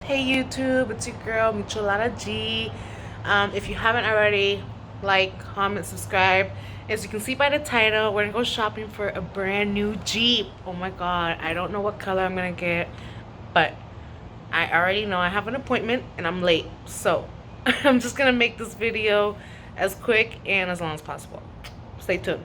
Hey YouTube, it's your girl Michelada G. If you haven't already, like, comment, subscribe. As you can see by the title, we're gonna go shopping for a brand new Jeep. Oh my god, I don't know what color I'm gonna get, but I already know I have an appointment and I'm late. So I'm just gonna make this video as quick and as long as possible. Stay tuned.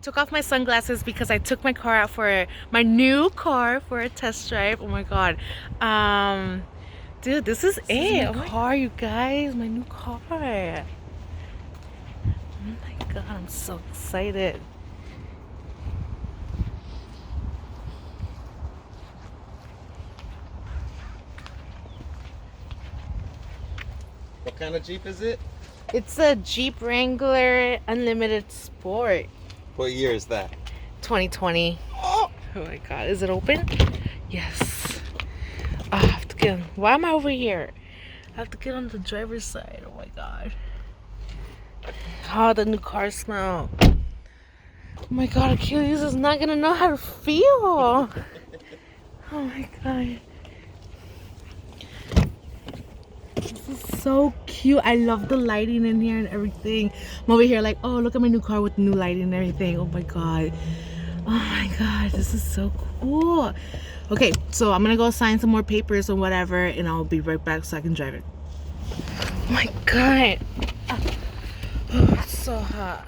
Took off my sunglasses because I took my car out for my new car for a test drive. Oh my god, dude, this is it. Oh my car, you guys, my new car. Oh my god, I'm so excited. What kind of Jeep is it? It's a Jeep Wrangler Unlimited Sport. What year is that? 2020. Oh my god, is it open? Yes. I have to get on. Why am I over here? I have to get on the driver's side. Oh my god. Oh, the new car smell. Oh my god, Achilles is not gonna know how to feel. Oh my god. This is so cute. I love the lighting in here and everything. I'm over here like, oh, look at my new car with new lighting and everything. Oh my god. Oh my god, this is so cool. Okay, so I'm gonna go sign some more papers or whatever, and I'll be right back so I can drive it. Oh my god. Oh, it's so hot.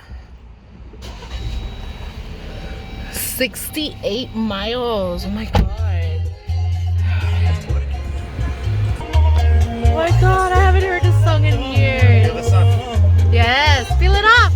68 miles. Oh my god. Oh my god, I haven't heard this song in years. Yes, feel it up.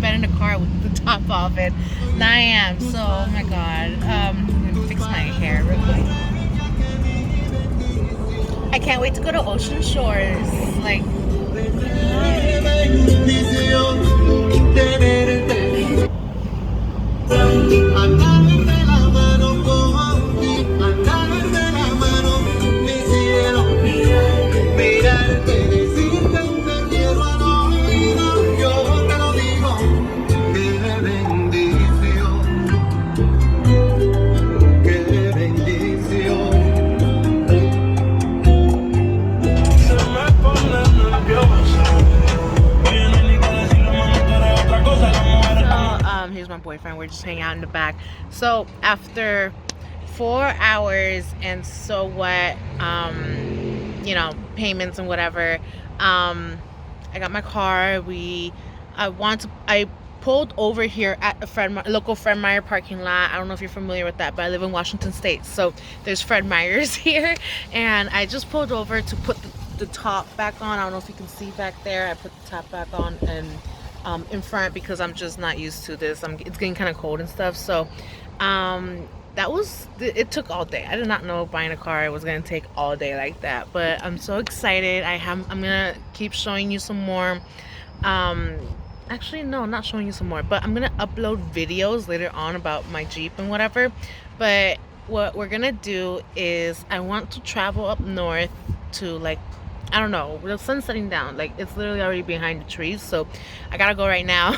Been in a car with the top off it. Now I am. So, oh my god. I'm gonna fix my hair real quick. I can't wait to go to Ocean Shores. Like, here's my boyfriend. We're just hanging out in the back. So after 4 hours and so what, you know, payments and whatever, I got my car. I pulled over here at a local Fred Meyer parking lot. I don't know if you're familiar with that, but I live in Washington State, so there's Fred Meyer's here, and I just pulled over to put the top back on. I don't know if you can see back there. I put the top back on and in front because I'm just not used to this. It's getting kind of cold and stuff, so That was it took all day. I did not know buying a car was gonna take all day like that, but I'm so excited. I'm gonna keep showing you some more. um Actually, no, not showing you some more, but I'm gonna upload videos later on about my Jeep and whatever. But what we're gonna do is I want to travel up north to, like, I don't know, the sun's setting down, like it's literally already behind the trees, so I gotta go right now.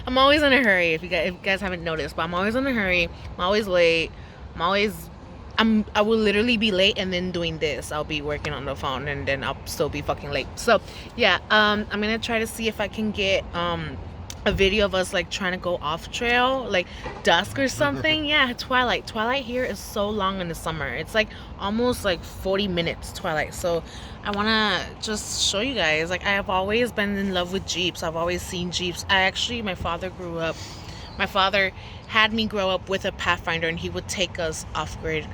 I'm always in a hurry, if you guys haven't noticed, but I'm always in a hurry. I'm always late. I'm always I will literally be late, and then doing this I'll be working on the phone, and then I'll still be fucking late. So yeah, I'm gonna try to see if I can get a video of us like trying to go off trail, like dusk or something. Yeah, twilight here is so long in the summer. It's like almost like 40 minutes twilight. So I want to just show you guys, like, I have always been in love with Jeeps. I've always seen Jeeps. My father had me grow up with a Pathfinder, and he would take us off-grid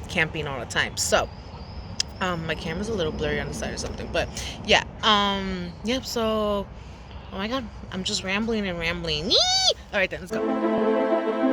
camping all the time. So my camera's a little blurry on the side or something, but yeah. Yep. So, oh my god, I'm just rambling and rambling. All right then, let's go.